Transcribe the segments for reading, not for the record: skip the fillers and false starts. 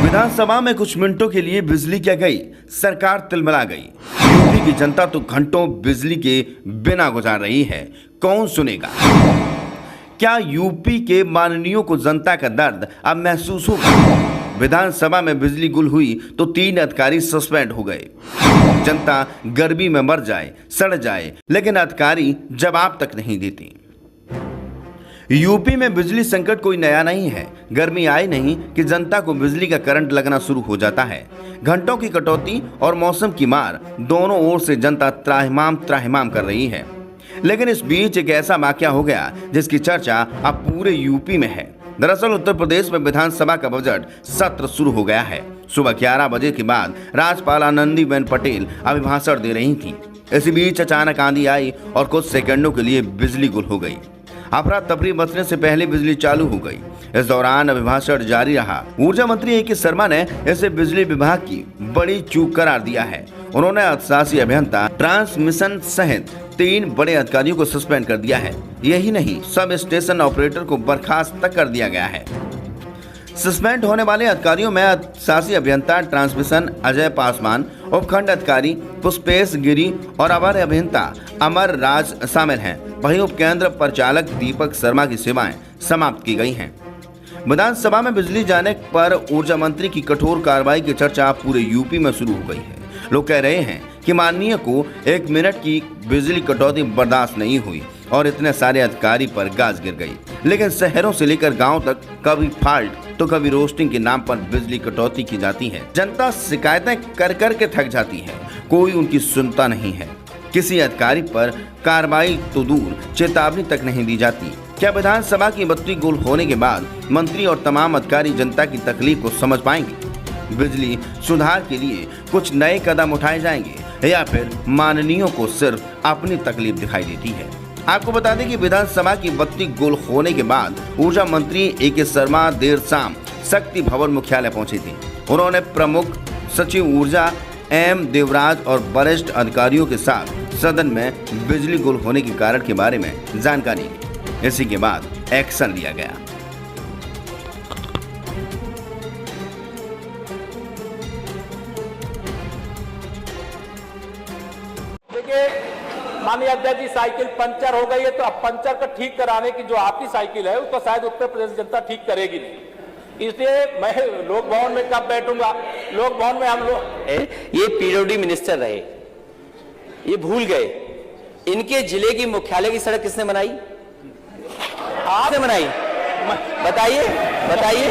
विधानसभा में कुछ मिनटों के लिए बिजली क्या गई, सरकार तिलमिला गई। यूपी की जनता तो घंटों बिजली के बिना गुजार रही है। कौन सुनेगा? क्या यूपी के माननीयों को जनता का दर्द अब महसूस होगा? विधानसभा में बिजली गुल हुई तो 3 अधिकारी सस्पेंड हो गए। जनता गर्मी में मर जाए, सड़ जाए, लेकिन अधिकारी जवाब तक नहीं देते। यूपी में बिजली संकट कोई नया नहीं है। गर्मी आई नहीं कि जनता को बिजली का करंट लगना शुरू हो जाता है। घंटों की कटौती और मौसम की मार, दोनों ओर से जनता त्राहिमाम कर रही है। लेकिन इस बीच एक ऐसा वाकया हो गया जिसकी चर्चा अब पूरे यूपी में है। दरअसल उत्तर प्रदेश में विधानसभा का बजट सत्र शुरू हो गया है। सुबह 11 बजे के बाद राज्यपाल आनंदीबेन पटेल अभिभाषण दे रही थी। इसी बीच अचानक आंधी आई और कुछ सेकंडों के लिए बिजली गुल हो गई। अफरा तफरी मचने से पहले बिजली चालू हो गई। इस दौरान अभिभाषण जारी रहा। ऊर्जा मंत्री ए के शर्मा ने इसे बिजली विभाग की बड़ी चूक करार दिया है। उन्होंने अधिशासी अभियंता, ट्रांसमिशन सहित 3 बड़े अधिकारियों को सस्पेंड कर दिया है। यही नहीं, सब स्टेशन ऑपरेटर को बर्खास्त तक कर दिया गया है। सस्पेंड होने वाले अधिकारियों में अधिशासी अभियंता ट्रांसमिशन अजय पासवान, उपखंड अधिकारी पुष्पेश गिरी और अवर अभियंता अमर राज शामिल हैं। वहीं उपकेंद्र परिचालक दीपक शर्मा की सेवाएं समाप्त की गई हैं। विधानसभा में बिजली जाने पर ऊर्जा मंत्री की कठोर कार्रवाई की चर्चा पूरे यूपी में शुरू हो गई है। लोग कह रहे हैं कि माननीय को 1 मिनट की बिजली कटौती बर्दाश्त नहीं हुई और इतने सारे अधिकारी पर गाज गिर गई। लेकिन शहरों से लेकर गांव तक कभी फॉल्ट तो कभी रोस्टिंग के नाम पर बिजली कटौती की जाती है। जनता शिकायतें कर कर के थक जाती है, कोई उनकी सुनता नहीं है। किसी अधिकारी पर कार्रवाई तो दूर, चेतावनी तक नहीं दी जाती। क्या विधानसभा की बत्ती गुल होने के बाद मंत्री और तमाम अधिकारी जनता की तकलीफ को समझ पाएंगे? बिजली सुधार के लिए कुछ नए कदम उठाए जाएंगे या फिर माननीयों को सिर्फ अपनी तकलीफ दिखाई देती है? आपको बता दें कि विधानसभा की बत्ती गुल होने के बाद ऊर्जा मंत्री ए के शर्मा देर शाम शक्ति भवन मुख्यालय पहुंचे थे। उन्होंने प्रमुख सचिव ऊर्जा एम देवराज और वरिष्ठ अधिकारियों के साथ सदन में बिजली गुल होने के कारण के बारे में जानकारी ली। इसी के बाद एक्शन लिया गया। माननीय अध्यक्ष जी, साइकिल पंचर हो गई है तो अब पंचर को ठीक कराने की जो आपकी साइकिल है उसको शायद उत्तर प्रदेश जनता ठीक करेगी नहीं। इसलिए मैं लोक भवन में कब बैठूंगा? लोक भवन में हम लोग ये पीडब्ल्यूडी मिनिस्टर रहे, ये भूल गए। इनके जिले की मुख्यालय की सड़क किसने बनाई? आपने बनाई? बताइए बताइए।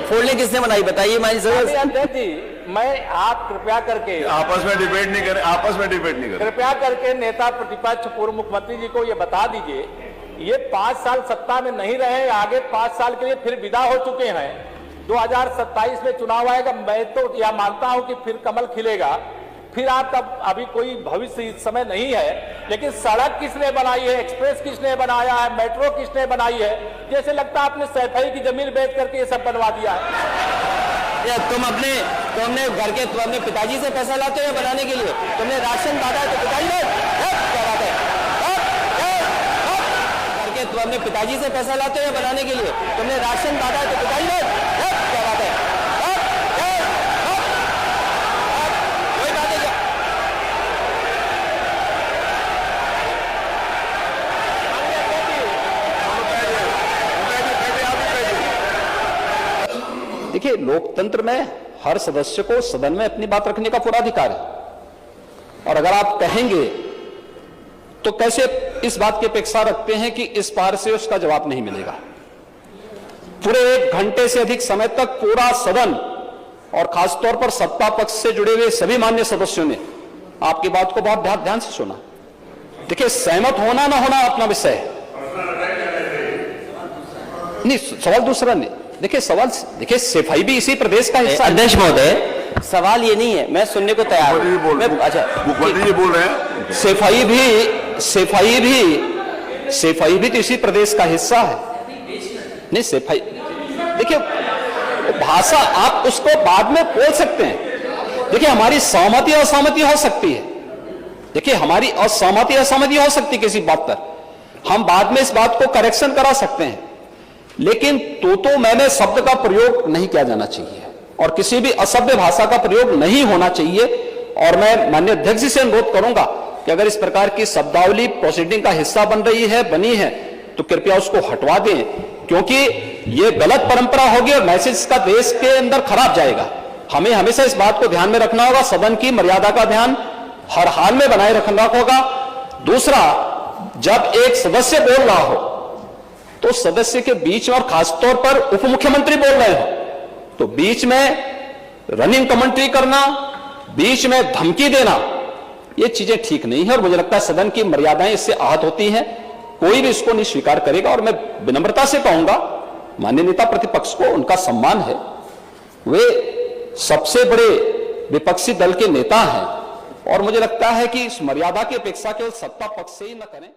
फोर लेन किसने बनाई? बताइए। अध्यक्ष जी, मैं आप कृपया करके आपस में डिबेट नहीं करें। कृपया करके नेता प्रतिपक्ष पूर्व मुख्यमंत्री जी को ये बता दीजिए, ये 5 साल सत्ता में नहीं रहे, आगे 5 साल के लिए फिर विदा हो चुके हैं। 2027 में चुनाव आएगा, मैं तो यह मानता हूं कि फिर कमल खिलेगा। फिर आपका अभी कोई भविष्य इस समय नहीं है, लेकिन सड़क किसने बनाई है, एक्सप्रेस किसने बनाया है, मेट्रो किसने बनाई है? जैसे लगता है आपने सैफई की जमीन बेच करके ये सब बनवा दिया है। तुमने अपने पिताजी से पैसा लाते हो बनाने के लिए? तुमने राशन बांटा तो पिताजी ने क्या बात है? करके तुम अपने पिताजी से पैसा लाते हो बनाने के लिए? तुमने राशन बांटा तो पिताजी ने क्या बात है? कोई बात है? देखिए, लोकतंत्र में हर सदस्य को सदन में अपनी बात रखने का पूरा अधिकार है। और अगर आप कहेंगे तो कैसे इस बात की अपेक्षा रखते हैं कि इस पार से उसका जवाब नहीं मिलेगा? पूरे 1 घंटे से अधिक समय तक पूरा सदन और खासतौर पर सत्ता पक्ष से जुड़े हुए सभी मान्य सदस्यों ने आपकी बात को बहुत ध्यान से सुना। देखिए, सहमत होना ना होना अपना विषय है। नहीं, सवाल दूसरा नहीं। देखिए सफाई भी इसी प्रदेश का हिस्सा है। अध्यक्ष महोदय, सवाल ये नहीं है, मैं सुनने को तैयार हूं। अच्छा, मुख्यमंत्री जी बोल रहे हैं। सफाई भी तो इसी प्रदेश का हिस्सा है। नहीं, सफाई देखिए, भाषा आप उसको बाद में बोल सकते हैं। देखिए, हमारी सहमति असहमति हो सकती है। देखिए, हमारी असहमति असहमति हो सकती है किसी बात पर, हम बाद में इस बात को करेक्शन करा सकते हैं, लेकिन तो मैंने शब्द का प्रयोग नहीं किया जाना चाहिए। और किसी भी असभ्य भाषा का प्रयोग नहीं होना चाहिए। और मैं माननीय अध्यक्ष जी से अनुरोध करूंगा कि अगर इस प्रकार की शब्दावली प्रोसीडिंग का हिस्सा बनी है तो कृपया उसको हटवा दें, क्योंकि यह गलत परंपरा होगी और मैसेज का देश के अंदर खराब जाएगा। हमें हमेशा इस बात को ध्यान में रखना होगा, सदन की मर्यादा का ध्यान हर हाल में बनाए रखना होगा। दूसरा, जब एक सदस्य बोल रहा हो तो सदस्य के बीच में, और खासतौर पर उप मुख्यमंत्री बोल रहे हो, तो बीच में रनिंग कमेंट्री करना, बीच में धमकी देना, ये चीजें ठीक नहीं है और मुझे लगता है सदन की मर्यादाएं इससे आहत होती हैं। कोई भी इसको नहीं स्वीकार करेगा और मैं विनम्रता से कहूंगा माननीय नेता प्रतिपक्ष को, उनका सम्मान है, वे सबसे बड़े विपक्षी दल के नेता हैं और मुझे लगता है कि इस मर्यादा की अपेक्षा केवल सत्ता पक्ष से ही न करें।